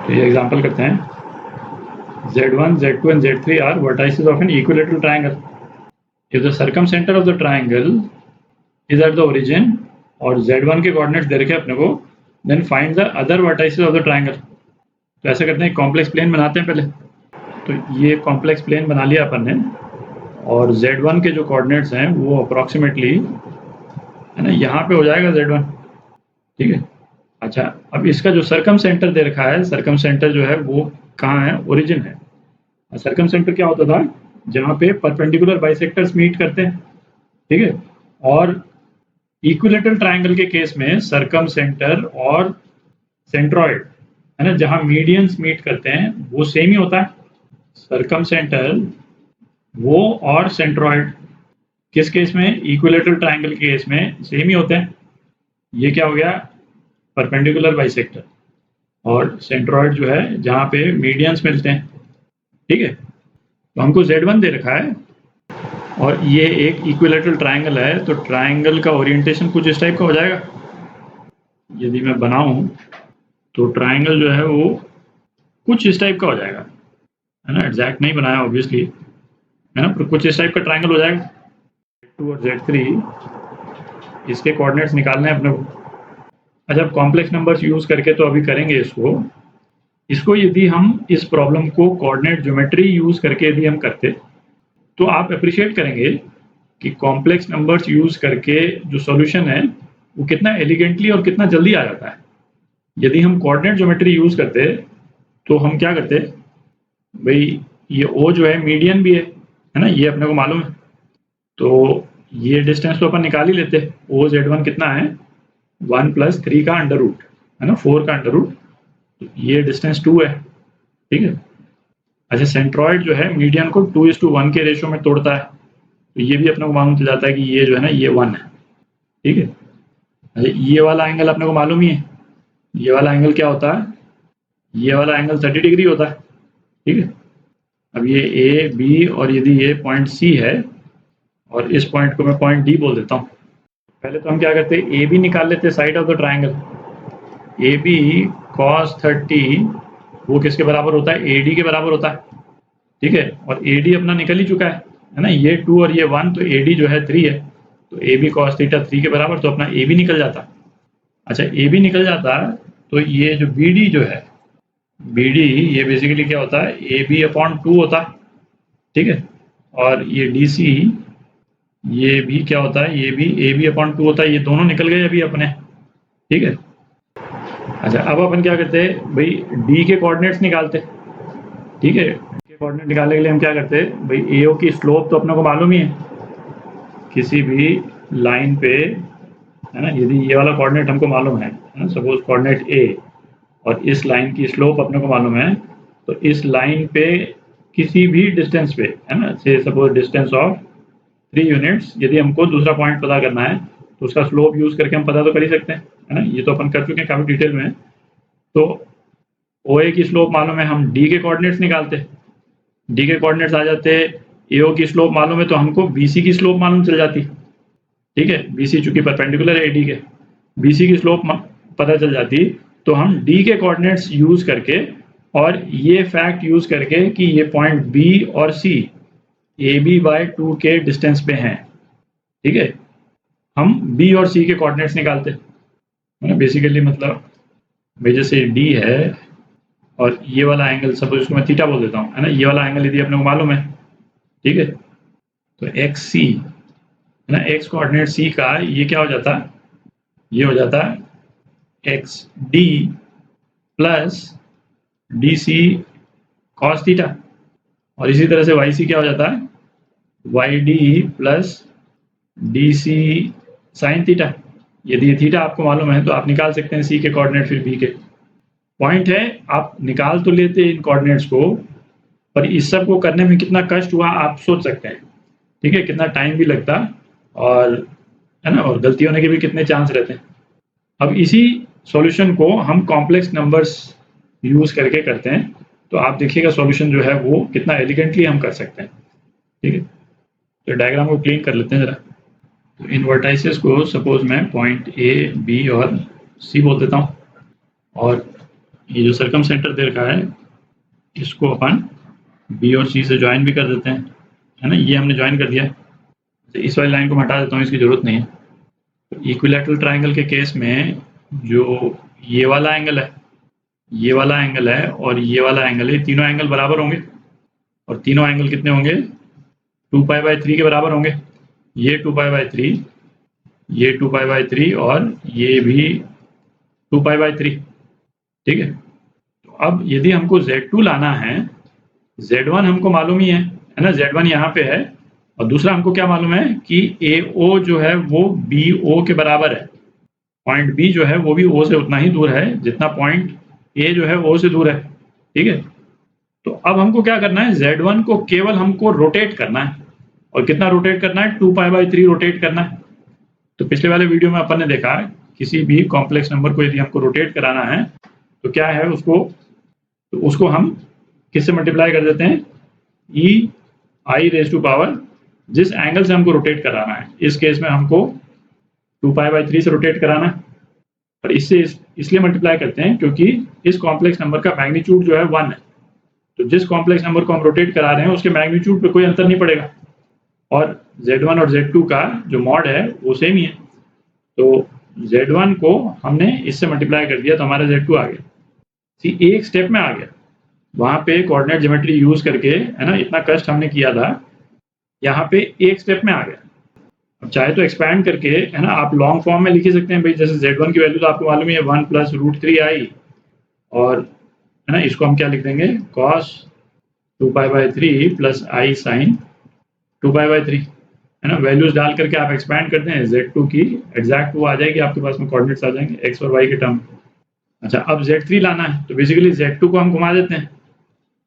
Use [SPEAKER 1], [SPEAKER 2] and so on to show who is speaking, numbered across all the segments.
[SPEAKER 1] तो ये एग्जांपल करते हैं, Z1, Z2 and Z3 are vertices of an equilateral triangle. If the circumcenter of the triangle is at the origin और Z1 के coordinates दे रखे अपने को, then find the other vertices of the triangle. तो ऐसा करते हैं, कॉम्प्लेक्स प्लेन बनाते हैं पहले। तो ये कॉम्प्लेक्स प्लेन बना लिया अपन ने, और Z1 के जो कोऑर्डिनेट्स हैं वो अप्रॉक्सीमेटली है ना यहाँ पे हो जाएगा Z1, ठीक है। अच्छा, अब इसका जो सर्कम सेंटर दे रखा है, सर्कम सेंटर जो है वो कहाँ है, ओरिजिन है। सर्कम सेंटर क्या होता था, जहाँ पे परपेंडिकुलर बाइसेक्टर्स मीट करते हैं, ठीक है। और इक्विलेटरल ट्रायंगल के केस में सर्कम सेंटर और सेंट्रॉइड है ना, जहाँ मीडियंस मीट करते हैं वो सेम ही होता है। सर्कम सेंटर वो और सेंट्रॉइड किस केस में, इक्विलेटरल ट्रायंगल के केस में सेम ही होते हैं। ये क्या हो गया, परपेंडिकुलर बाइसेक्टर, और सेंट्रॉइड जो है जहाँ पे मीडियंस मिलते हैं, ठीक है। तो हमको Z1 दे रखा है और ये एक इक्विलेटरल ट्रायंगल है, तो ट्रायंगल का ओरिएंटेशन कुछ इस टाइप का हो जाएगा। यदि मैं बनाऊं तो ट्रायंगल जो है वो कुछ इस टाइप का हो जाएगा, है ना। एग्जैक्ट नहीं बनाया ऑब्वियसली, है ना, पर कुछ इस टाइप का ट्रायंगल हो जाएगा। Z2 और Z3 इसके कोऑर्डिनेट्स निकालने हैं अपने को। अच्छा, कॉम्प्लेक्स नंबर्स यूज करके तो अभी करेंगे इसको यदि हम इस प्रॉब्लम को कोऑर्डिनेट ज्योमेट्री यूज करके यदि हम करते तो आप अप्रिशिएट करेंगे कि कॉम्प्लेक्स नंबर्स यूज करके जो सॉल्यूशन है वो कितना एलिगेंटली और कितना जल्दी आ जाता है। यदि हम कोऑर्डिनेट ज्योमेट्री यूज करते तो हम क्या करते, भाई ये O जो है मीडियन भी है ना, ये अपने को मालूम है, तो ये डिस्टेंस तो अपन निकाल ही लेते। O Z1 कितना है, 1 + 3 का अंडर रूट, है ना, 4 का अंडर रूट, तो ये डिस्टेंस 2 है, ठीक है। अच्छा, सेंट्रॉइड जो है मीडियन को 2:1 के रेशियो में तोड़ता है, तो ये भी अपने को मालूम चल जाता है कि ये जो है ना ये 1 है, ठीक है। अच्छा, ये वाला एंगल अपने को मालूम ही है, ये वाला एंगल क्या होता है, ये वाला एंगल 30 डिग्री होता है, ठीक है। अब ये A, B और यदि ये पॉइंट C है और इस पॉइंट को मैं पॉइंट D बोल देता हूँ। पहले तो हम क्या करते हैं, AB निकाल लेते हैं side of the triangle. AB cos 30 वो किसके बराबर होता है, AD के बराबर होता है, ठीक है। और AD अपना निकल ही चुका है ना, ये 2 और ये 1, तो AD जो है 3 है, तो AB cos थीटा 3 के बराबर, तो अपना AB निकल जाता। अच्छा, AB निकल जाता तो ये जो BD जो है, BD ये बेसिकली क्या होता है, AB/2 होता, ठीक है। और ये DC ये भी क्या होता है, ये भी AB/2 होता है। ये दोनों निकल गए अभी अपने, ठीक है। अच्छा, अब अपन क्या करते हैं, भाई D के कोऑर्डिनेट्स निकालते, ठीक है। के कोऑर्डिनेट निकालने के लिए हम क्या करते हैं, भाई AO की स्लोप तो अपने को मालूम ही है, किसी भी लाइन पे, है ना। यदि ये वाला कोऑर्डिनेट हमको मालूम है ना, सपोज कोऑर्डिनेट A, और इस लाइन की स्लोप अपने को मालूम है, तो इस लाइन पे किसी भी डिस्टेंस पे, है ना, से सपोज डिस्टेंस ऑफ 3 यूनिट्स, यदि हमको दूसरा पॉइंट पता करना है तो उसका स्लोप यूज करके हम पता तो कर ही सकते हैं, है ना। ये तो अपन कर चुके हैं काफी डिटेल में। तो OA की स्लोप मालूम है, हम D के कोऑर्डिनेट्स निकालते, D के कोऑर्डिनेट्स आ जाते, AO की स्लोप मालूम है तो हमको BC की स्लोप मालूम चल जाती, ठीक है। BC चूंकि परपेंडिकुलर है AD के, BC की स्लोप पता चल जाती, तो हम D के कोऑर्डिनेट्स यूज करके और ये फैक्ट यूज करके कि ये पॉइंट B और C AB/2 के डिस्टेंस पे हैं, ठीक है, हम B और C के कोऑर्डिनेट्स निकालते हैं। बेसिकली मतलब भाई जैसे D है और ये वाला एंगल, सपोज इसको मैं थीटा बोल देता हूँ, है ना, ये वाला एंगल यदि अपने को मालूम है, ठीक है, तो XC, है ना, X कोऑर्डिनेट C का ये क्या हो जाता है, ये हो जाता है XD plus DC cos theta, और इसी तरह से YC क्या हो जाता है, YD plus DC sin theta. यदि ये थीटा आपको मालूम है तो आप निकाल सकते हैं C के कोऑर्डिनेट फिर B के। पॉइंट है, आप निकाल तो लेते इन कोऑर्डिनेट्स को, पर इस सब को करने में कितना कष्ट हुआ आप सोच सकते हैं, ठीक है, कितना टाइम भी लगता, और है ना, और गलती होने के भी कितने चांस रहते हैं। अब इसी सॉल्यूशन को हम कॉम्प्लेक्स नंबर्स यूज करके करते हैं, तो आप देखिएगा सॉल्यूशन जो है वो कितना एलिगेंटली हम कर सकते हैं, ठीक है। तो डायग्राम को क्लीन कर लेते हैं जरा। तो इन वर्टाइसेस को सपोज मैं पॉइंट A, B और C बोल देता हूँ, और ये जो सर्कम सेंटर दे रखा है इसको अपन बी और सी से ज्वाइन भी कर देते हैं, है ना। ये हमने ज्वाइन कर दिया। तो इस वाली लाइन को मैं हटा देता हूँ, इसकी ज़रूरत नहीं है। तो इक्विलैटरल ट्राइंगल के केस में जो ये वाला एंगल है, ये वाला एंगल है और ये वाला एंगल है, तीनों एंगल बराबर होंगे। और तीनों एंगल कितने होंगे? 2π/3 के बराबर होंगे। ये 2π/3, ये 2π/3 और ये भी 2π/3, ठीक है। तो अब यदि हमको Z2 लाना है, Z1 हमको मालूम ही है ना, Z1 यहाँ पे है। और दूसरा हमको क्या मालूम है कि AO जो है वो BO के बराबर है। पॉइंट B जो है वो भी O से उतना ही दूर है जितना पॉइंट A जो है O से दूर है, ठीक है। तो अब हमको क्या करना है, Z1 को केवल हमको रोटेट करना है। और कितना रोटेट करना है? 2π/3 रोटेट करना है। तो पिछले वाले वीडियो में अपन ने देखा किसी भी कॉम्प्लेक्स नंबर को यदि हमको रोटेट कराना है तो क्या है, उसको हम किससे मल्टीप्लाई कर देते हैं? ei⁻⁴ जिस एंगल से हमको रोटेट कराना है। इस केस में हमको 2π/3 से रोटेट कराना है। और इससे इसलिए मल्टीप्लाई करते हैं क्योंकि इस कॉम्प्लेक्स नंबर का मैग्नीट्यूड जो है 1 है। तो जिस कॉम्प्लेक्स नंबर को हम रोटेट करा रहे हैं उसके मैग्नीट्यूड पे कोई अंतर नहीं पड़ेगा। और Z1 और Z2 का जो मॉड है वो सेम ही है। तो Z1 को हमने इससे मल्टीप्लाई कर दिया तो हमारा Z2 आ गया। एक स्टेप में आ गया। वहाँ पे कोऑर्डिनेट ज्योमेट्री यूज करके, है ना, इतना कष्ट हमने किया था, यहाँ पे एक स्टेप में आ गया। अब चाहे तो एक्सपैंड करके, है ना, आप लॉन्ग फॉर्म में लिख ही सकते हैं भाई। जैसे Z1 की वैल्यू तो आपको मालूम ही है 1 + √3i, और है ना इसको हम क्या लिख देंगे, cos 2π/3 + i sin 2π/3, है ना। वैल्यूज डाल करके आप एक्सपैंड करते हैं, Z2 की एग्जैक्ट वो आ जाएगी आपके पास में, कोऑर्डिनेट्स आ जाएंगे x और y के टर्म। अच्छा, अब Z3 लाना है तो बेसिकली Z2 को हम घुमा देते हैं।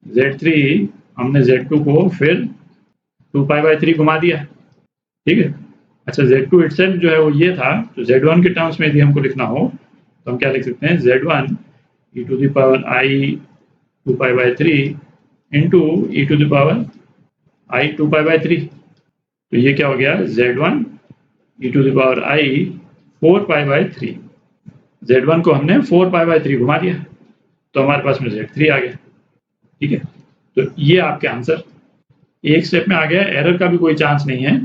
[SPEAKER 1] Z3 हमने Z2 को फिर 2π/3 घुमा दिया, ठीक है। अच्छा, Z2 इटसेल्फ जो है वो ये था। तो Z1 के टर्म्स में यदि हमको लिखना हो तो हम क्या लिख सकते हैं, Z1 e⁻i 2π/3 इंटू e⁻i 2π/3। तो ये क्या हो गया, Z1 e⁻i 4π/3। Z1 को हमने 4π/3 घुमा दिया तो हमारे पास में Z3 आ गया, ठीक है। तो ये आपके आंसर एक स्टेप में आ गया। एरर का भी कोई चांस नहीं है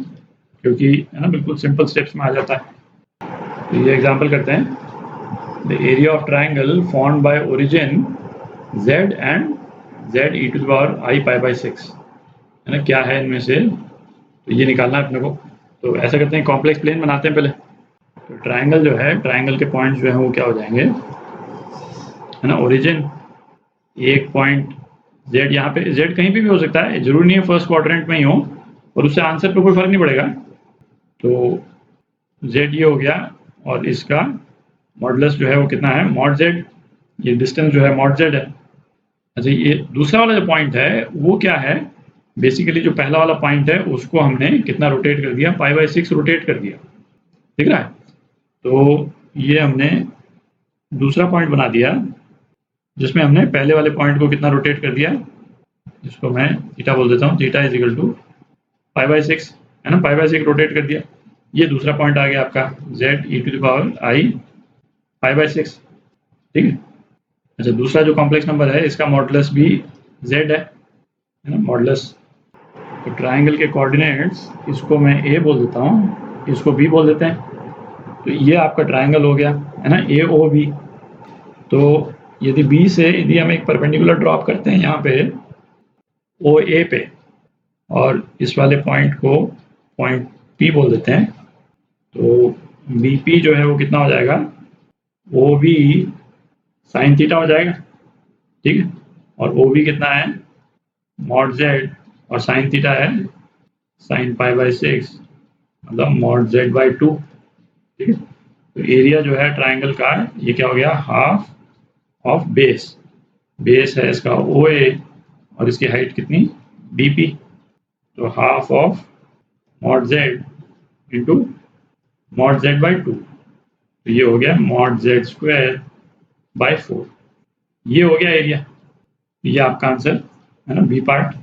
[SPEAKER 1] क्योंकि, है ना, बिल्कुल सिंपल स्टेप्स में आ जाता है। तो ये एग्जांपल करते हैं। The area of triangle formed by origin Z and Z e⁻i π/6, है ना, क्या है इनमें से, तो ये निकालना है अपने को। तो ऐसा करते हैं, कॉम्प्लेक्स प्लेन बनाते हैं पहले। तो ट्राइंगल जो है, ट्राइंगल के पॉइंट्स जो हैं वो क्या हो जाएंगे, है ना, ओरिजिन एक पॉइंट Z, यहाँ पे Z कहीं पे भी हो सकता है, जरूरी नहीं है फर्स्ट क्वाड्रेंट में ही हो, और उससे आंसर पे कोई फर्क नहीं पड़ेगा। तो Z ये हो गया और इसका मॉडुलस जो है वो कितना है, mod Z। ये डिस्टेंस जो है mod Z है। अच्छा, ये दूसरा वाला जो पॉइंट है वो क्या है, बेसिकली जो पहला वाला पॉइंट है उसको हमने कितना रोटेट कर दिया, π/6 रोटेट कर दिया, ठीक है। तो ये हमने दूसरा पॉइंट बना दिया जिसमें हमने पहले वाले पॉइंट को कितना रोटेट कर दिया, जिसको मैं थीटा बोल देता हूँ, थीटा = π/6, है ना, π/6 रोटेट कर दिया। ये दूसरा पॉइंट आ गया आपका Z e⁻i π/6, ठीक है। अच्छा, दूसरा जो कॉम्प्लेक्स नंबर है इसका मॉडुलस भी Z है ना, मॉडुलस। तो ट्राइंगल के कोऑर्डिनेट्स, इसको मैं A बोल देता हूँ, इसको B बोल देते हैं। तो ये आपका ट्राइंगल हो गया, है ना, AOB। तो यदि B से यदि हम एक परपेंडिकुलर ड्रॉप करते हैं यहाँ पे OA पे, और इस वाले पॉइंट को पॉइंट P बोल देते हैं, तो BP जो है वो कितना हो जाएगा, OB sin थीटा हो जाएगा, ठीक है। और OB कितना है, mod Z, और sin थीटा है sin π/6, मतलब mod Z/2, ठीक है। तो एरिया जो है ट्राइंगल का, ये क्या हो गया, हाफ ऑफ बेस। बेस है इसका OA और इसकी हाइट कितनी, BP। तो half of mod Z into mod Z/2। तो ये हो गया mod Z²/4। ये हो गया एरिया। ये आपका आंसर है ना, बी पार्ट।